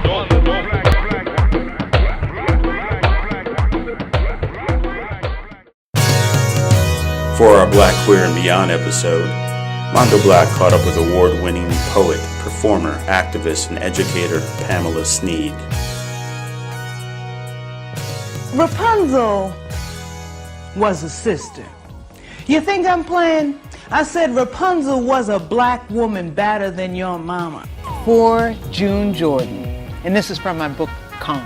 For our Black, Queer, and Beyond episode, Mondo Black caught up with award-winning poet, performer, activist, and educator Pamela Sneed. Rapunzel was a sister. You think I'm playing? I said Rapunzel was a black woman better than your mama. For June Jordan, and this is from my book, Calm.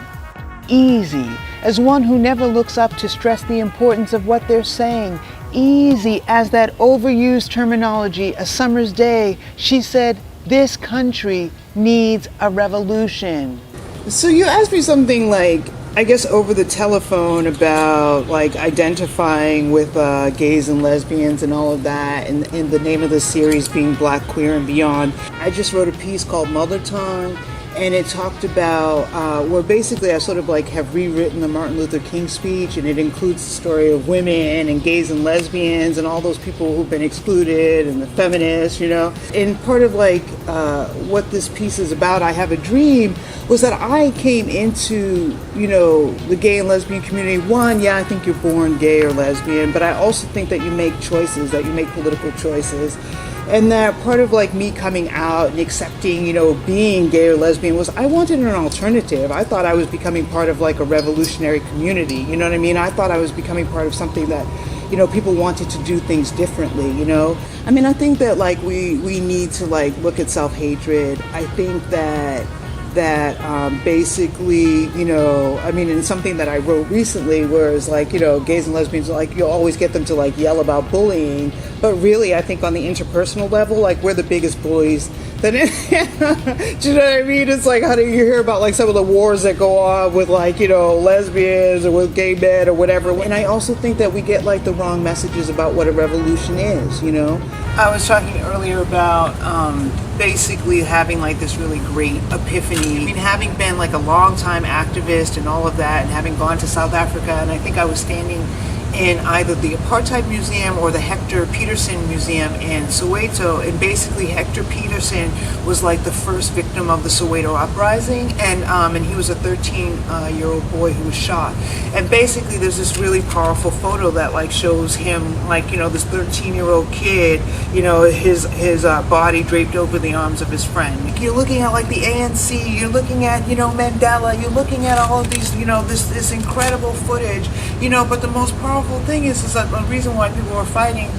Easy, as one who never looks up to stress the importance of what they're saying. Easy as that overused terminology, a summer's day. She said, this country needs a revolution. So you asked me something like, I guess over the telephone about like identifying with gays and lesbians and all of that, and the name of the series being Black, Queer, and Beyond. I just wrote a piece called Mother Tongue, and it talked about, well, basically I sort of like have rewritten the Martin Luther King speech, and it includes the story of women and gays and lesbians and all those people who've been excluded and the feminists, you know. And part of like what this piece is about, I Have a Dream, was that I came into, you know, the gay and lesbian community. One, yeah, I think you're born gay or lesbian, but I also think that you make choices, that you make political choices. And that part of like me coming out and accepting, you know, being gay or lesbian was I wanted an alternative. I thought I was becoming part of like a revolutionary community, you know what I mean? I thought I was becoming part of something that, you know, people wanted to do things differently, you know? I mean, I think that like we need to like look at self-hatred. I think that basically, you know, I mean, and something that I wrote recently where it's like, you know, gays and lesbians, like, you'll always get them to like yell about bullying, but really I think on the interpersonal level, like, we're the biggest bullies. Do you know what I mean? It's like, how do you hear about like some of the wars that go on with like, you know, lesbians or with gay men or whatever? And I also think that we get like the wrong messages about what a revolution is, you know? I was talking earlier about basically having like this really great epiphany. I mean, having been like a long time activist and all of that, and having gone to South Africa, and I think I was standing in either the Apartheid Museum or the Hector Peterson Museum in Soweto, and basically Hector Peterson was like the first victim of the Soweto uprising, and he was a 13-year-old boy who was shot. And basically there's this really powerful photo that like shows him, like, you know, this 13-year-old kid, you know, his body draped over the arms of his friend. You're looking at like the ANC, you're looking at, you know, Mandela, you're looking at all of these, you know, this incredible footage, you know, but the most powerful thing is that the reason why people are fighting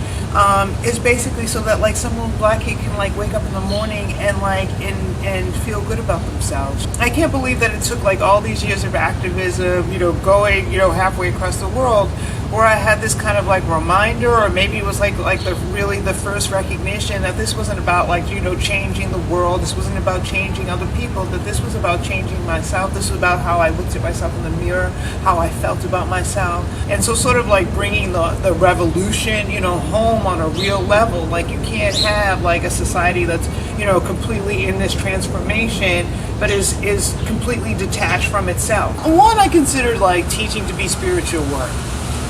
is basically so that like some little black kid can like wake up in the morning and like and feel good about themselves. I can't believe that it took like all these years of activism, you know, going, you know, halfway across the world, where I had this kind of like reminder, or maybe it was like the first recognition that this wasn't about like, you know, changing the world. This wasn't about changing other people, that this was about changing myself. This was about how I looked at myself in the mirror, how I felt about myself. And so sort of like bringing the revolution, you know, home on a real level. Like, you can't have like a society that's, you know, completely in this transformation, but is completely detached from itself. One, I consider like teaching to be spiritual work.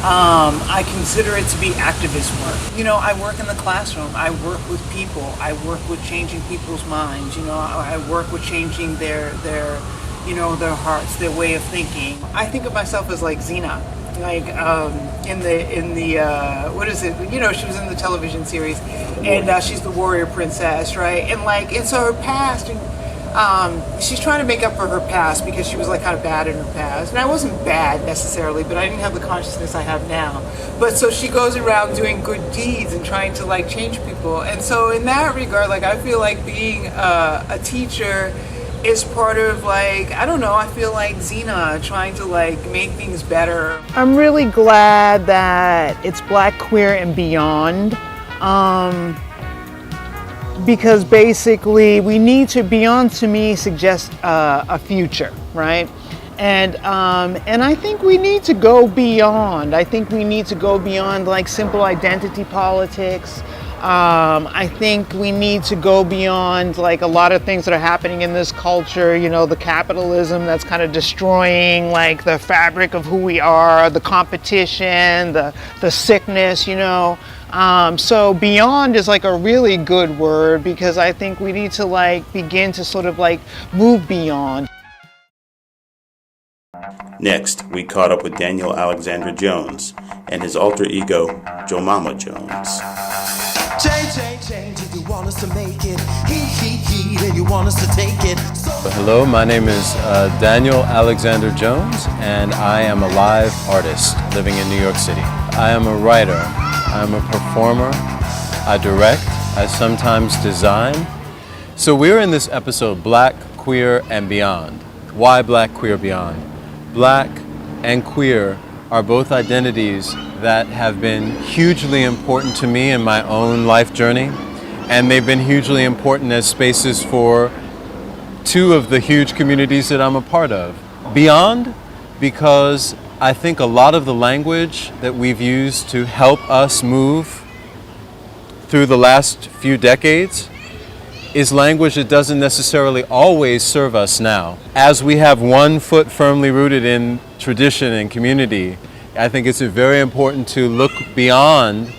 I consider it to be activist work. You know, I work in the classroom. I work with people. I work with changing people's minds. You know, I work with changing their you know, their hearts, their way of thinking. I think of myself as like Xena. Like in the what is it? You know, she was in the television series, and she's the warrior princess, right? And like, and so her past, and she's trying to make up for her past because she was like kind of bad in her past. And I wasn't bad necessarily, but I didn't have the consciousness I have now. But so she goes around doing good deeds and trying to like change people. And so in that regard, like, I feel like being a teacher is part of like, I don't know, I feel like Xena trying to like make things better. I'm really glad that it's Black, Queer, and Beyond. Because basically we need to, beyond to me suggests a future, right? And I think we need to go beyond. I think we need to go beyond like simple identity politics. I think we need to go beyond like a lot of things that are happening in this culture, you know, the capitalism that's kind of destroying like the fabric of who we are, the competition, the sickness, you know. So beyond is like a really good word, because I think we need to like begin to sort of like move beyond. Next, we caught up with Daniel Alexander Jones and his alter ego, Jomama Jones. Change, if you want us to make it. He, then you want us to take it. Hello, my name is Daniel Alexander Jones, and I am a live artist living in New York City. I am a writer, I am a performer, I direct, I sometimes design. So we're in this episode, Black, Queer, and Beyond. Why Black, Queer, Beyond? Black and queer are both identities that have been hugely important to me in my own life journey, and they've been hugely important as spaces for two of the huge communities that I'm a part of. Beyond, because I think a lot of the language that we've used to help us move through the last few decades is language that doesn't necessarily always serve us now. As we have one foot firmly rooted in tradition and community, I think it's very important to look beyond,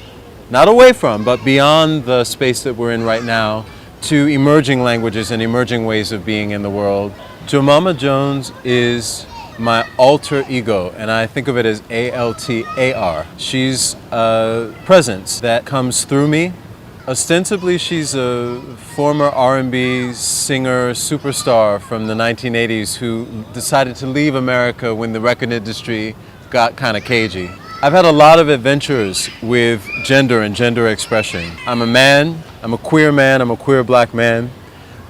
not away from, but beyond the space that we're in right now to emerging languages and emerging ways of being in the world. Jomama Jones is my alter ego, and I think of it as ALTAR. She's a presence that comes through me. Ostensibly, she's a former R&B singer superstar from the 1980s who decided to leave America when the record industry got kind of cagey. I've had a lot of adventures with gender and gender expression. I'm a man, I'm a queer black man,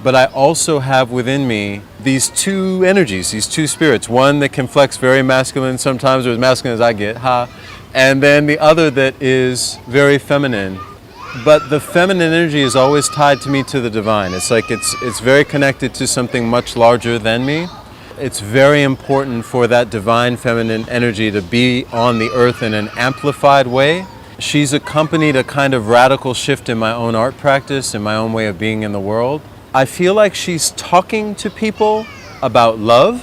but I also have within me these two energies, these two spirits. One that can flex very masculine sometimes, or as masculine as I get, and then the other that is very feminine. But the feminine energy is always tied to me to the divine. It's like it's very connected to something much larger than me. It's very important for that divine feminine energy to be on the earth in an amplified way. She's accompanied a kind of radical shift in my own art practice, in my own way of being in the world. I feel like she's talking to people about love,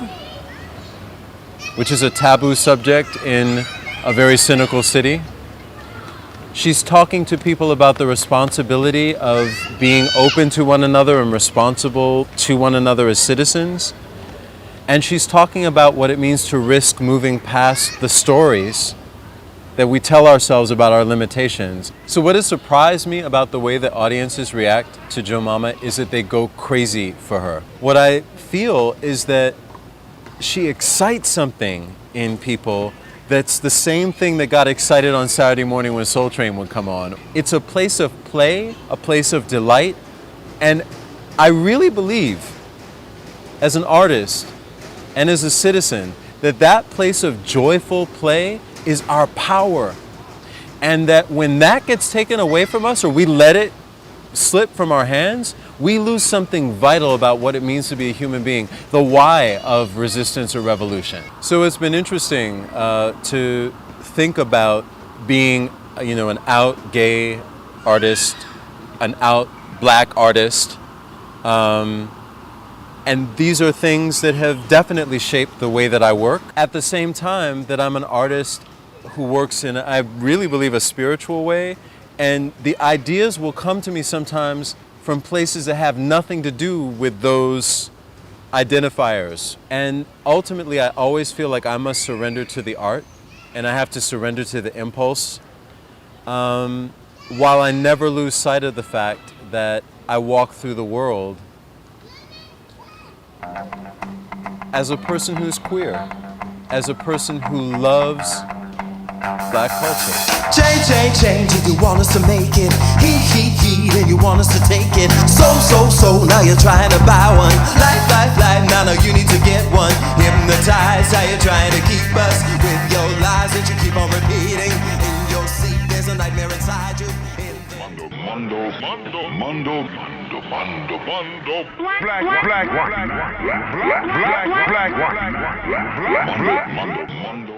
which is a taboo subject in a very cynical city. She's talking to people about the responsibility of being open to one another and responsible to one another as citizens. And she's talking about what it means to risk moving past the stories that we tell ourselves about our limitations. So what has surprised me about the way that audiences react to Jomama is that they go crazy for her. What I feel is that she excites something in people that's the same thing that got excited on Saturday morning when Soul Train would come on. It's a place of play, a place of delight, and I really believe, as an artist and as a citizen, that that place of joyful play is our power. And that when that gets taken away from us, or we let it slip from our hands, we lose something vital about what it means to be a human being, the why of resistance or revolution. So it's been interesting to think about being, an out gay artist, an out black artist, and these are things that have definitely shaped the way that I work. At the same time that I'm an artist who works in, I really believe, a spiritual way, and the ideas will come to me sometimes from places that have nothing to do with those identifiers. And ultimately, I always feel like I must surrender to the art, and I have to surrender to the impulse, while I never lose sight of the fact that I walk through the world as a person who's queer, as a person who loves Black culture. Change, if you want us to make it. He, then you want us to take it. So, now you're trying to buy one. Life, now you need to get one. Hypnotized, how you're trying to keep us with your lies that you keep on repeating. In your seat, there's a nightmare inside you. Mondo. Black. Mondo.